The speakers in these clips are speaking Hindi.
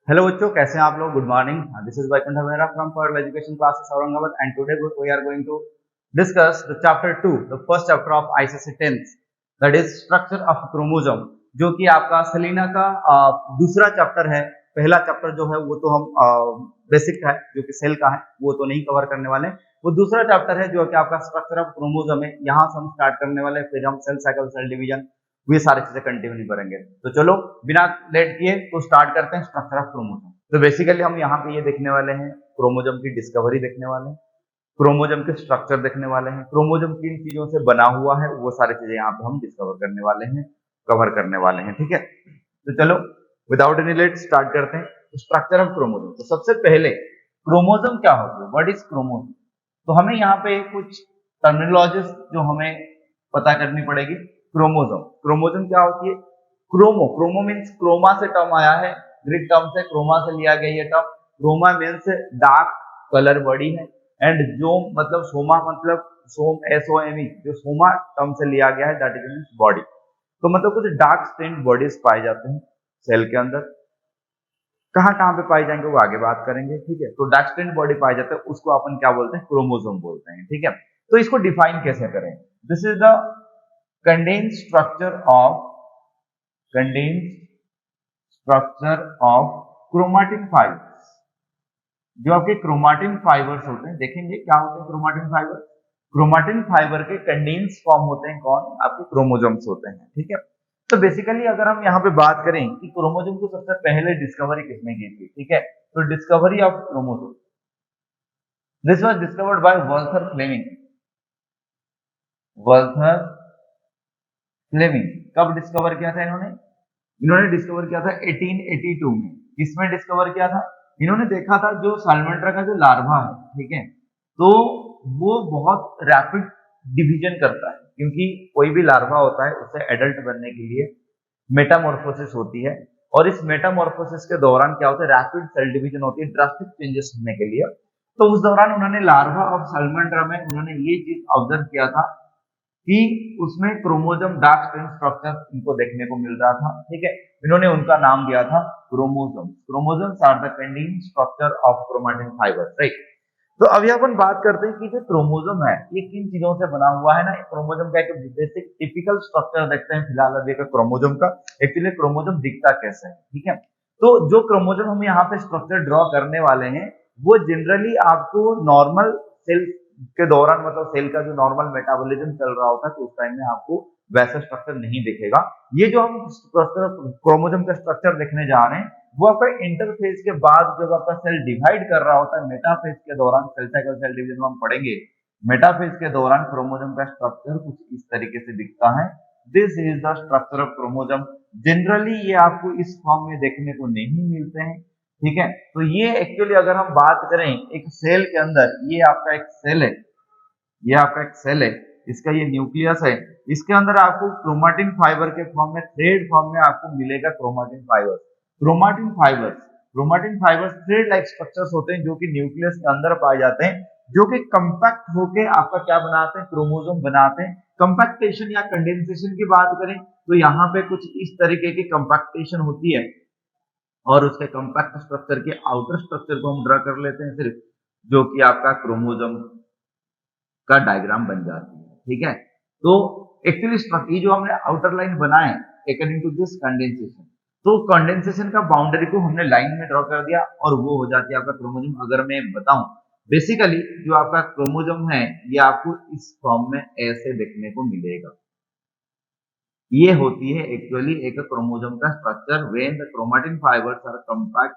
हेलो बच्चों, कैसे हैं आप लोग? Good morning. This is Vaikunth Mehra from four education classes Aurangabad and today we are going to discuss the chapter 2, the first chapter of ICSE 10th, that is structure of chromosome, जो कि आपका सेलिना का दूसरा चैप्टर है। पहला चैप्टर जो है वो तो हम बेसिक है, जो कि सेल का है, वो तो नहीं कवर करने वाले। वो दूसरा चैप्टर है जो कि आपका स्ट्रक्चर ऑफ क्रोमोसोम है। यहाँ से हम स्टार्ट करने वाले, फिर हम सेल साइकिल, सेल डिवीजन, ये सारी चीजें कंटिन्यू करेंगे। तो चलो बिना लेट किए तो स्टार्ट करते हैं स्ट्रक्चर ऑफ क्रोमोसोम। तो बेसिकली हम यहाँ पे ये देखने वाले हैं, क्रोमोसोम की डिस्कवरी देखने वाले हैं, क्रोमोसोम के स्ट्रक्चर देखने वाले हैं, क्रोमोसोम किन चीजों से बना हुआ है वो सारी चीजें यहाँ पे हम डिस्कवर करने वाले हैं, कवर करने वाले हैं। ठीक है, तो चलो विदाउट एनी लेट स्टार्ट करते हैं स्ट्रक्चर ऑफ क्रोमोसोम। तो सबसे पहले क्रोमोसोम क्या होती है, व्हाट इज क्रोमोसोम? तो हमें यहाँ पे कुछ टर्मिनोलॉजीज जो हमें पता करनी पड़ेगी। क्रोमोसोम, क्रोमोसोम क्या होती है? क्रोमो मीन्स क्रोमा से टर्म आया है, ग्रीक टर्म से क्रोमा से लिया गया ये term. Chroma means dark colour body है, एंड जोम मतलब सोमा, मतलब सोम, SOME, जो सोमा टर्म से लिया गया है, दैट इज मीन्स बॉडी। तो मतलब कुछ डार्क स्टेन्ड बॉडीज पाए जाते हैं सेल के अंदर। कहाँ कहाँ पे पाए जाएंगे वो आगे बात करेंगे। ठीक है, तो डार्क स्टेन्ड बॉडी पाए जाते हैं, उसको अपन क्या बोलते हैं? क्रोमोसोम बोलते हैं। ठीक है, तो इसको डिफाइन कैसे करें? This is the condensed structure of chromatin fibres. जो आपके क्रोमाटिन फाइबर्स होते हैं, देखेंगे क्या होते हैं क्रोमाटिन फाइबर। क्रोमाटिन फाइबर के कंडेंस फॉर्म होते हैं कौन? आपके क्रोमोसोम्स होते हैं। ठीक है, तो बेसिकली अगर हम यहाँ पे बात करें कि क्रोमोसोम को सबसे पहले डिस्कवरी किसने की थी, ठीक है, तो discovery of chromosome, this was discovered by Walther Flemming. Walther Flemming कब डिस्कवर किया था इन्होंने? इन्होंने डिस्कवर किया था 1882 में। किसमें डिस्कवर किया था? इन्होंने देखा था जो साल्मेंड्रा का जो लार्वा है, ठीक है, तो वो बहुत रैपिड डिवीजन करता है, क्योंकि कोई भी लार्वा होता है उसे एडल्ट बनने के लिए मेटामॉर्फोसिस होती है, और इस मेटामॉर्फोसिस के दौरान क्या होता है? रैपिड सेल डिवीजन होती है, ड्रास्टिक चेंजेस होने के लिए। तो उस दौरान उन्होंने लार्वा ऑफ साल्मेंड्रा में उन्होंने ये चीज ऑब्जर्व किया था कि उसमें क्रोमोसोम डार्क स्टेन स्ट्रक्चर इनको देखने को मिल रहा था। ठीक है, इन्होंने उनका नाम दिया था chromosome. Chromosomes are the condensed structure of chromatin fibre, right. तो अभी अपन बात करते हैं कि जो क्रोमोसोम है ये किन चीजों से बना हुआ है ना। क्रोमोसोम का एक बेसिक टिपिकल स्ट्रक्चर देखते हैं फिलहाल अभी का क्रोमोसोम का। एक्चुअली क्रोमोसोम दिखता कैसे है, ठीक है, तो जो क्रोमोसोम हम यहाँ पे स्ट्रक्चर ड्रॉ करने वाले हैं वो जनरली आपको नॉर्मल सेल के दौरान, मतलब सेल का जो नॉर्मल मेटाबॉलिज्म चल रहा होता है, तो उस टाइम में आपको वैसा स्ट्रक्चर नहीं दिखेगा। ये जो हम क्रोमोसोम का स्ट्रक्चर देखने जा रहे हैं वो आपका इंटरफेज के बाद जब आपका सेल डिवाइड कर रहा होता है, मेटाफेज के दौरान, सेल साइकिल, सेल डिवीजन हम पढ़ेंगे, मेटाफेज के दौरान क्रोमोसोम का स्ट्रक्चर कुछ इस तरीके से दिखता है। This is the structure of chromosome. Generally ये आपको इस फॉर्म में देखने को नहीं मिलते हैं। ठीक है, तो ये एक्चुअली अगर हम बात करें एक सेल के अंदर, ये आपका एक सेल है, ये आपका एक सेल है, इसका ये न्यूक्लियस है, इसके अंदर आपको क्रोमाटिन फाइबर के फॉर्म में, थ्रेड फॉर्म में आपको मिलेगा chromatin fibre. Chromatin fibres thread like structures होते हैं जो कि न्यूक्लियस के अंदर पाए जाते हैं, जो कि कंपैक्ट होके आपका क्या बनाते हैं? क्रोमोसोम बनाते हैं। कंपैक्टेशन या कंडेंसेशन की बात करें तो यहाँ पे कुछ इस तरीके की कंपैक्टेशन होती है, और उसके कंपैक्ट स्ट्रक्चर के आउटर स्ट्रक्चर को हम ड्रा कर लेते हैं सिर्फ, जो कि आपका क्रोमोसोम का डायग्राम बन जाती है। ठीक है, तो एक्चुअली ये जो हमने आउटर लाइन बनाए अकॉर्डिंग टू दिस कंडेंसेशन, तो कंडेंसेशन का बाउंड्री को हमने लाइन में ड्रॉ कर दिया और वो हो जाती है आपका क्रोमोसोम। अगर मैं बताऊं बेसिकली जो आपका क्रोमोसोम है ये आपको इस फॉर्म में ऐसे देखने को मिलेगा। ये होती है एक्चुअली एक क्रोमोसोम का structure when the chromatin fibres are compact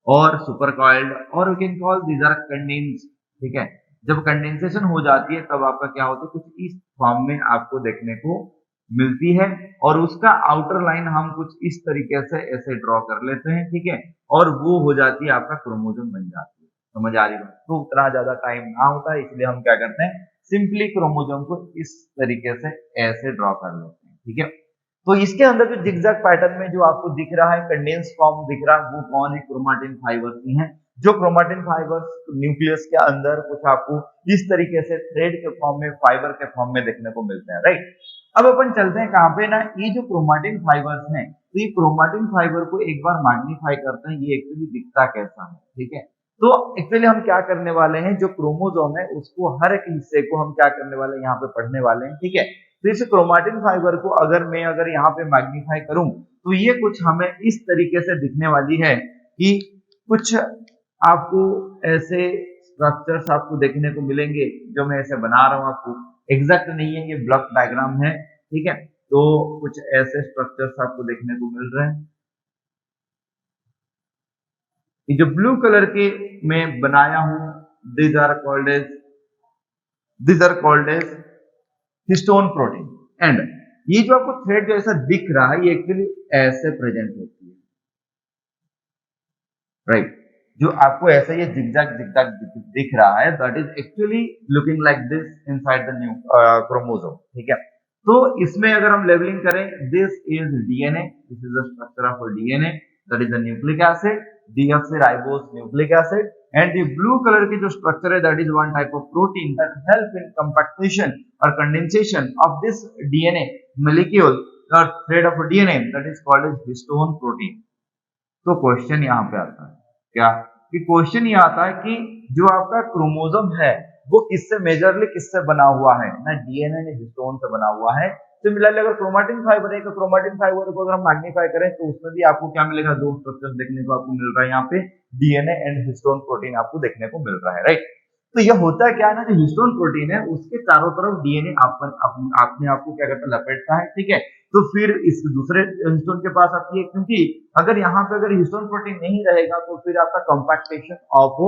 और सुपर कॉइल्ड, और we can call these are condensed. ठीक है, जब कंडेंसेशन हो जाती है तब आपका क्या होता है? कुछ इस फॉर्म में आपको देखने को मिलती है, और उसका आउटर लाइन हम कुछ इस तरीके से ऐसे ड्रॉ कर लेते हैं। ठीक है, और वो हो जाती है आपका क्रोमोसोम बन जाती है। समझ आ रही है? तो उतना ज्यादा टाइम ना होता है, इसलिए हम क्या करते हैं, सिंपली क्रोमोसोम को इस तरीके से ऐसे ड्रॉ कर लेते हैं। ठीक है, तो इसके अंदर जो जिगजैग पैटर्न में जो आपको दिख रहा है, कंडेंस फॉर्म दिख रहा है, वो कौन है? क्रोमैटिन फाइबर्स ही हैं। जो क्रोमैटिन फाइबर्स न्यूक्लियस के अंदर कुछ आपको इस तरीके से थ्रेड के फॉर्म में, फाइबर के फॉर्म में देखने को मिलते हैं, राइट। अब अपन चलते हैं कहां पे ना, ये जो क्रोमैटिन फाइबर्स हैं तो ये क्रोमेटिन फाइबर को एक बार मैग्नीफाई करते हैं, ये एक्चुअली दिखता कैसा है, ठीक है। तो एक्चुअली हम क्या करने वाले हैं, जो क्रोमोसोम है उसको हर एक हिस्से को हम क्या करने वाले हैं, यहाँ पे पढ़ने वाले हैं, ठीक है। तो इस क्रोमेटिन फाइबर को अगर यहाँ पे मैग्नीफाई करूं तो ये कुछ हमें इस तरीके से दिखने वाली है कि कुछ आपको ऐसे स्ट्रक्चर्स आपको देखने को मिलेंगे, जो मैं ऐसे बना रहा हूं, आपको एग्जैक्ट नहीं है, ये ब्लॉक डायग्राम है, ठीक है। तो कुछ ऐसे स्ट्रक्चर्स आपको देखने को मिल रहे हैं। ये जो ब्लू कलर के मैं बनाया हूं, these are called as histone protein. And ये जो आपको थ्रेड जो ऐसा दिख रहा है, ये एक्चुअली ऐसे प्रेजेंट होती है, राइट। जो आपको ऐसा ये जिगजैग जिगजैग दिख रहा है, that is actually looking like this inside the new chromosome, ठीक है। तो इसमें अगर हम लेबलिंग करें, this is DNA, this is the structure of DNA, that is the nucleic acid, deoxyribose nucleic acid, and the blue colour की जो स्ट्रक्चर है, that is one type of protein that help in compaction और condensation of this DNA molecule और thread of DNA, that is called as histone protein. तो क्वेश्चन यहाँ पे आता है क्या, कि क्वेश्चन ये आता है कि जो आपका क्रोमोसोम है वो किससे मेजरली किससे बना हुआ है, ना डीएनए ने हिस्टोन से बना हुआ है। सिमिलरली अगर क्रोमेटिन फाइबर है, तो क्रोमेटिन फाइबर को अगर हम मैग्नीफाई करें तो उसमें भी आपको क्या मिलेगा, दो स्ट्रक्चर्स देखने को आपको मिल रहा है, यहाँ पे डीएनए एंड हिस्टोन प्रोटीन आपको देखने को मिल रहा है, राइट। तो यह होता है क्या है ना, जो हिस्टोन प्रोटीन है उसके चारों तरफ डीएनए अपने आप को क्या करता है, लपेटता है, ठीक है। तो फिर इस दूसरे हिस्टोन के पास आती है, क्योंकि अगर यहाँ पे अगर हिस्टोन प्रोटीन नहीं रहेगा तो फिर आपका कंपैक्टेशन ऑफ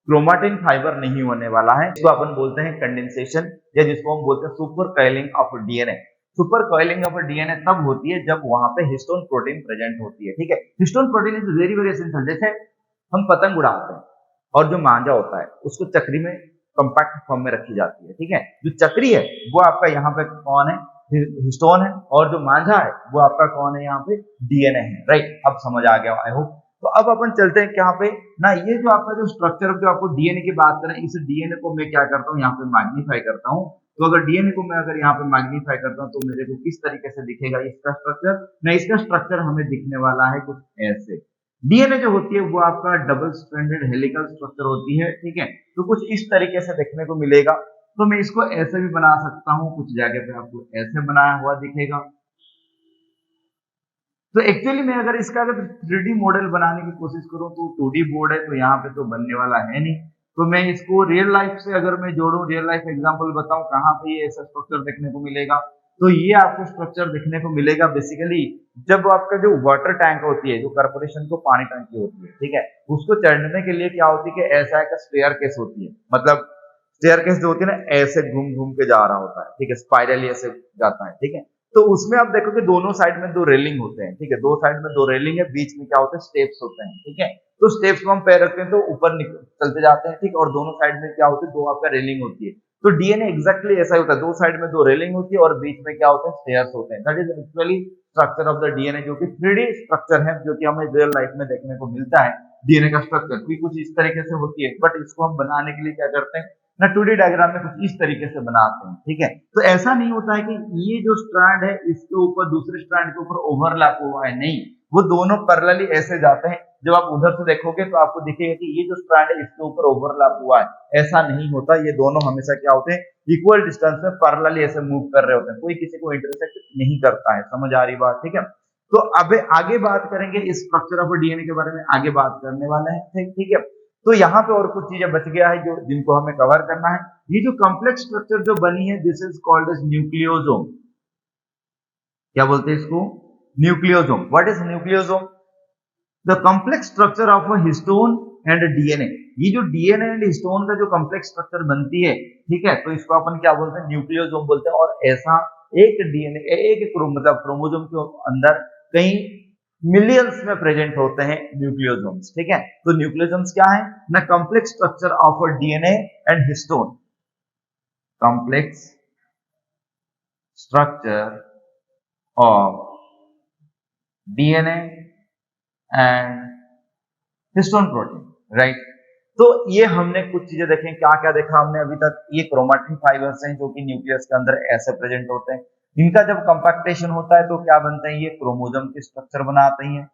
क्रोमेटिन फाइबर नहीं होने वाला है, जिसको अपन बोलते हैं कंडेंसेशन, या जिसको हम बोलते हैं super coiling of DNA. Super coiling of DNA तब होती है जब वहां पे हिस्टोन प्रोटीन प्रेजेंट होती है, ठीक है। Histone protein is very very essential. जैसे हम पतंग उड़ाते हैं और जो मांझा होता है उसको चक्री में कंपैक्ट फॉर्म में रखी जाती है, ठीक है। जो चक्री है वो आपका यहाँ पे कौन है, हिस्टोन है, और जो मांझा है वो आपका कौन है, यहाँ पे डीएनए है, राइट। अब समझ आ गया आई होप। तो अब अपन चलते हैं यहाँ पे ना, ये जो आपका जो स्ट्रक्चर जो आपको डीएनए की बात करें, इस डीएनए को मैं क्या करता हूँ, यहाँ पे मैग्नीफाई करता हूँ। तो अगर डीएनए को मैं अगर यहाँ पे मैग्नीफाई करता हूँ तो मेरे को किस तरीके से दिखेगा इसका स्ट्रक्चर, ना इसका स्ट्रक्चर हमें दिखने वाला है कुछ ऐसे। डीएनए जो होती है वो आपका डबल स्ट्रैंडेड हेलिकल स्ट्रक्चर होती है, ठीक है। तो कुछ इस तरीके से देखने को मिलेगा। तो मैं इसको ऐसे भी बना सकता हूँ, कुछ जगह पे आपको ऐसे बनाया हुआ दिखेगा। तो एक्चुअली मैं अगर इसका अगर 3D मॉडल बनाने की कोशिश करूं तो 2D बोर्ड है, तो यहाँ पे तो बनने वाला है नहीं। तो मैं इसको रियल लाइफ से अगर मैं जोड़ूं, रियल लाइफ एग्जांपल बताऊं, कहाँ पे ये ऐसा स्ट्रक्चर देखने को मिलेगा, तो ये आपको स्ट्रक्चर देखने को मिलेगा बेसिकली जब आपका जो वाटर टैंक होती है, जो कॉर्पोरेशन को पानी टंकी होती है, ठीक है, उसको चढ़ने के लिए क्या होती है कि ऐसा एक स्टेयरकेस होती है, मतलब स्टेयरकेस जो होती है ना, ऐसे घूम घूम के जा रहा होता है, ठीक है, स्पाइरली ऐसे जाता है, ठीक है। तो उसमें आप देखोगे दोनों साइड में दो रेलिंग होते हैं, ठीक है, दो साइड में दो रेलिंग है, बीच में क्या होते हैं, स्टेप्स होते हैं, ठीक है। तो स्टेप्स को हम पैर रखते हैं तो ऊपर चलते जाते हैं, ठीक, और दोनों साइड में क्या होते हैं, दो आपका रेलिंग होती है। तो डीएनए एग्जैक्टली ऐसा ही होता है, दो साइड में दो रेलिंग होती है और बीच में क्या होते हैं, स्टेयर्स होते हैं। That is actually structure of the DNA, जो कि 3D स्ट्रक्चर है, जो कि हमें रियल लाइफ में देखने को मिलता है। डीएनए का स्ट्रक्चर भी कुछ इस तरीके से होती है, बट इसको हम बनाने के लिए क्या करते हैं ना, 2D डायग्राम में कुछ इस तरीके से बनाते हैं, ठीक है। तो ऐसा नहीं होता है कि ये जो स्ट्रैंड है इसके ऊपर दूसरे स्ट्रैंड के ऊपर ओवरलैप हुआ है, नहीं, वो दोनों पैरेलली ऐसे जाते हैं। जब आप उधर से देखोगे तो आपको दिखेगा कि ये जो स्ट्रैंड है इसके ऊपर ओवरलैप हुआ है, ऐसा नहीं होता। ये दोनों हमेशा क्या होते हैं, इक्वल डिस्टेंस में पैरेलली ऐसे मूव कर रहे होते हैं, कोई किसी को इंटरसेक्ट नहीं करता है। समझ आ रही बात, ठीक है। तो अब आगे बात करेंगे इस स्ट्रक्चर ऑफ डीएनए के बारे में, आगे बात करने वाले हैं, ठीक है। तो यहाँ पे और कुछ चीजें बच गया है जो जिनको हमें कवर करना है। ये जो कॉम्प्लेक्स स्ट्रक्चर जो बनी है, this is called as nucleosome. क्या बोलते हैं इसको, nucleosome. What is nucleosome? The complex structure of a histone and DNA. ये जो डीएनए एंड हिस्टोन का जो कॉम्प्लेक्स स्ट्रक्चर बनती है, ठीक है, तो इसको अपन क्या बोलते हैं, न्यूक्लियोसोम बोलते हैं। और ऐसा एक डीएनए एक मतलब क्रोमोसोम के अंदर कई मिलियंस में प्रेजेंट होते हैं न्यूक्लियोसोम्स, ठीक है। तो न्यूक्लियोसोम्स क्या है ना, complex structure of DNA and histone, complex structure of DNA and histone protein, right. तो ये हमने कुछ चीजें देखें, क्या क्या देखा हमने अभी तक। ये क्रोमेटिन फाइबर्स हैं जो कि न्यूक्लियस के अंदर ऐसे प्रेजेंट होते हैं। इनका जब कंपैक्टेशन होता है तो क्या बनते हैं, ये क्रोमोसोम के स्ट्रक्चर बनाते हैं।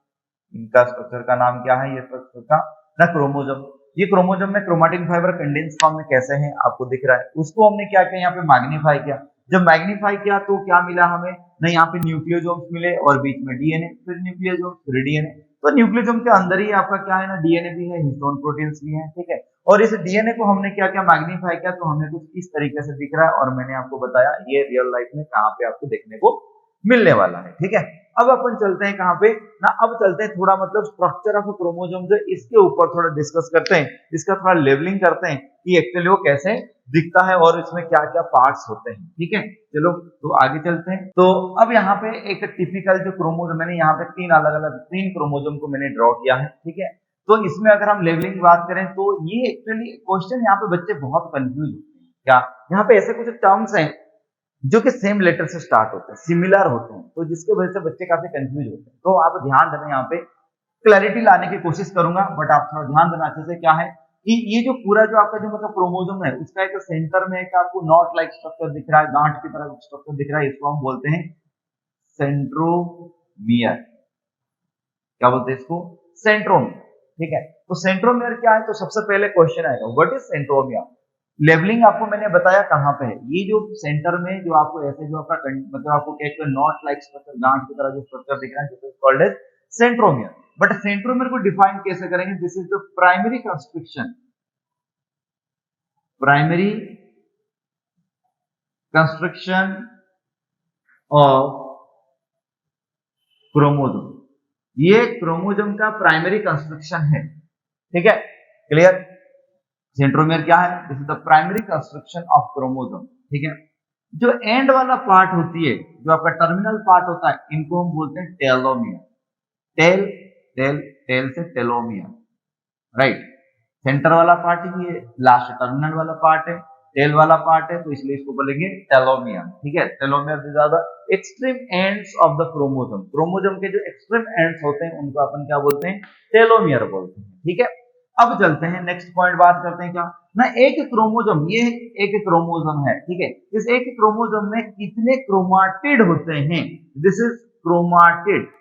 इनका स्ट्रक्चर का नाम क्या है, ये स्ट्रक्चर का ना क्रोमोसोम। ये क्रोमोसोम में क्रोमैटिन फाइबर कंडेंस फॉर्म में कैसे हैं आपको दिख रहा है। उसको हमने क्या किया, यहाँ पे मैग्नीफाई किया। जब मैग्नीफाई किया तो क्या मिला हमें ना, यहाँ पे न्यूक्लियोसोम्स मिले और बीच में डीएनए, फिर न्यूक्लियोसोम फिर डीएनए। तो न्यूक्लियोसोम के अंदर ही आपका क्या है ना, डीएनए भी है, हिस्टोन प्रोटीन्स भी हैं, ठीक है। और इस डीएनए को हमने क्या किया, मैग्नीफाई किया, तो हमें कुछ इस तरीके से दिख रहा है। और मैंने आपको बताया ये रियल लाइफ में कहाँ पे आपको देखने को मिलने वाला है, ठीक है। अब अपन चलते हैं कहाँ पे ना, अब चलते हैं थोड़ा मतलब स्ट्रक्चर ऑफ क्रोमोसोम जो इसके ऊपर थोड़ा डिस्कस करते हैं, इसका थोड़ा लेवलिंग करते हैं कि एक्चुअली वो कैसे दिखता है और इसमें क्या क्या पार्ट्स होते हैं, ठीक है। चलो तो आगे चलते हैं। तो अब यहाँ पे एक टिपिकल जो क्रोमोसोम, मैंने यहाँ पे तीन क्रोमोसोम को मैंने ड्रॉ किया है, ठीक है। तो इसमें अगर हम लेवलिंग बात करें तो ये एक्चुअली क्वेश्चन यहाँ पे बच्चे बहुत कंफ्यूज होते हैं। क्या यहाँ पे ऐसे कुछ टर्म्स हैं जो कि सेम लेटर से स्टार्ट होते हैं, सिमिलर होते हैं, तो जिसके वजह से बच्चे काफी कंफ्यूज होते हैं। तो आप ध्यान देना, यहाँ पे क्लैरिटी लाने की कोशिश करूंगा, बट आप थोड़ा ध्यान देना अच्छे से। क्या है कि ये जो पूरा जो आपका जो मतलब क्रोमोसोम है, उसका एक सेंटर में एक आपको नॉट लाइक स्ट्रक्चर दिख रहा है, गांठ की तरह स्ट्रक्चर दिख रहा है, इसको हम बोलते हैं सेंट्रोमियर। क्या बोलते हैं इसको, सेंट्रोमियर, ठीक है। तो सेंट्रोमियर क्या है, तो सबसे पहले क्वेश्चन आएगा व्हाट इज सेंट्रोमियर। लेवलिंग आपको मैंने बताया कहाँ पे है, ये जो सेंटर में जो आपको ऐसे जो आपका मतलब आपको एक नॉट लाइक स्ट्रक्चर, गांठ की तरह जो स्ट्रक्चर दिख रहा है, this is called as centromere. But centromere को डिफाइन कैसे करेंगे, this is the primary construction, primary construction of chromosome. ये क्रोमोसोम का प्राइमरी कंस्ट्रक्शन है, ठीक है, क्लियर। सेंट्रोमियर क्या है, this is the primary construction of chromosome, ठीक है। जो एंड वाला पार्ट होती है, जो आपका टर्मिनल पार्ट होता है, इनको हम बोलते हैं टेलोमियर। टेल टेल टेल से टेलोमियर, राइट। सेंटर वाला पार्ट ही है, लास्ट टर्मिनल वाला पार्ट है, टेल वाला पार्ट है, तो इसलिए इसको बोलेंगे टेलोमियर, ठीक है। टेलोमियर से ज्यादा extreme ends of the chromosome, chromosome के जो एक्सट्रीम एंड्स होते हैं उनको अपन क्या बोलते हैं, टेलोमियर बोलते हैं, ठीक है। अब चलते हैं नेक्स्ट पॉइंट, बात करते हैं क्या ना, एक क्रोमोसोम, ये एक क्रोमोसोम है, ठीक है। इस एक क्रोमोसोम में कितने क्रोमाटिड होते हैं, दिस इज क्रोमाटिड।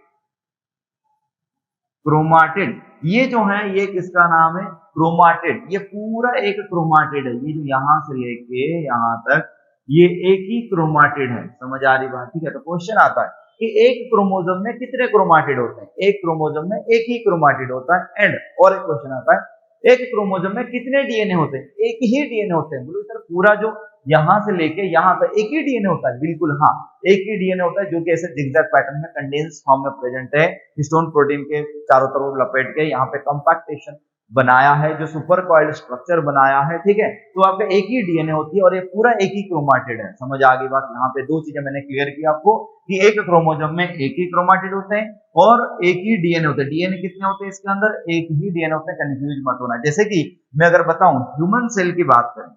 क्रोमाटिड ये जो है, ये किसका नाम है, क्रोमाटिड। ये पूरा एक क्रोमाटिड है, ये जो यहां से लेके यहां तक ये एक ही क्रोमाटिड है, समझ आ रही बात, ठीक है। तो क्वेश्चन आता है कि एक क्रोमोसोम में कितने क्रोमाटिड होते हैं, एक क्रोमोसोम में एक ही क्रोमाटिड होता है। एंड और एक क्वेश्चन आता है, एक क्रोमोसोम में कितने डीएनए होते हैं, एक ही डीएनए होते हैं। बोलो सर पूरा जो यहां से लेके यहां तक एक ही डीएनए होता है, बिल्कुल हाँ, एक ही डीएनए होता है, जो कि ऐसे जिगजैग पैटर्न में कंडेंस फॉर्म में प्रेजेंट है, हिस्टोन प्रोटीन के चारों तरफ लपेट के यहाँ पे कंपैक्टेशन बनाया है, जो सुपर कॉइल्ड स्ट्रक्चर बनाया है, ठीक है। तो आपका एक ही डीएनए होती है और ये पूरा एक ही क्रोमाटिड है, समझ आ गई बात। यहाँ पे दो चीजें मैंने क्लियर की आपको कि एक क्रोमोसोम में एक ही क्रोमाटिड होते हैं और एक ही डीएनए होते हैं। डीएनए कितने होते हैं इसके अंदर, एक ही डीएनए होते हैं, कंफ्यूज मत होना। जैसे कि मैं अगर बताऊं ह्यूमन सेल की बात करें,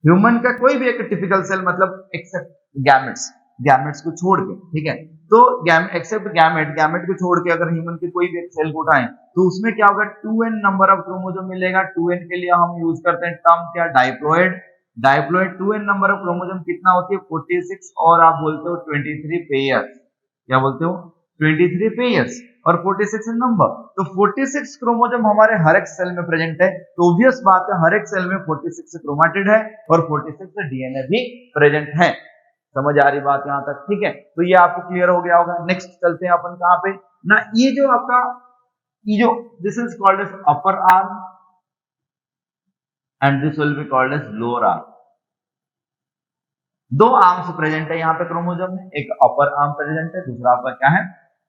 ह्यूमन का कोई भी एक टिपिकल सेल, मतलब एक्सेप्ट गैमेट्स, गैमेट्स को छोड़ के, ठीक है। तो एक्सेप्ट गैमेट, गैमेट को छोड़ के अगर ह्यूमन के कोई भी एक सेल को उठाएं तो उसमें क्या होगा, 2n नंबर ऑफ क्रोमोसोम मिलेगा। 2n के लिए हम यूज करते हैं टर्म क्या, diploid. Diploid 2n number of chromosome कितना होती है, 46, और आप बोलते हो 23 पेयर्स। क्या बोलते हो, 23 पेयर्स और 46 नंबर। तो 46 क्रोमोसोम हमारे हर एक सेल में प्रेजेंट है, तो ऑब्वियस बात है हर एक सेल में 46 क्रोमाटिड है और 46 डीएनए भी प्रेजेंट है। समझ आ रही बात यहां तक, ठीक है। तो ये आपको क्लियर हो गया होगा। नेक्स्ट चलते हैं अपन कहां पे ना, ये जो आपका ये जो this is called as upper arm and this will be called as lower arm. दो आर्म्स प्रेजेंट है यहाँ पे क्रोमोसोम में, एक अपर आर्म प्रेजेंट है, दूसरा आपका क्या है,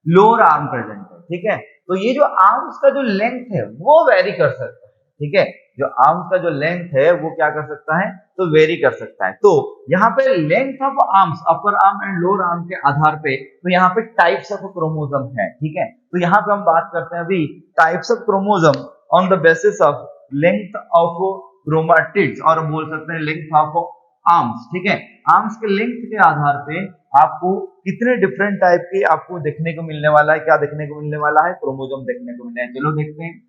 लोअर आर्म प्रेजेंट है, ठीक है। तो ये जो आर्म्स का जो लेंथ है वो वेरी कर सकता है, ठीक है। जो आर्म्स का जो लेंथ है वो क्या कर सकता है, तो वेरी कर सकता है। तो यहाँ पे length of arms, upper arm and lower arm के आधार पे, तो यहाँ पे टाइप्स ऑफ क्रोमोसोम है, ठीक है। तो यहाँ पे हम बात करते हैं अभी types of chromosome on the basis of length of chromatids, और बोल सकते हैं लेंथ ऑफ आर्म्स, ठीक है। आर्म्स के लेंथ के आधार पे आपको कितने डिफरेंट टाइप के आपको देखने को मिलने वाला है, क्या देखने को मिलने वाला है, क्रोमोसोम देखने को मिलने हैं। चलो देखते हैं।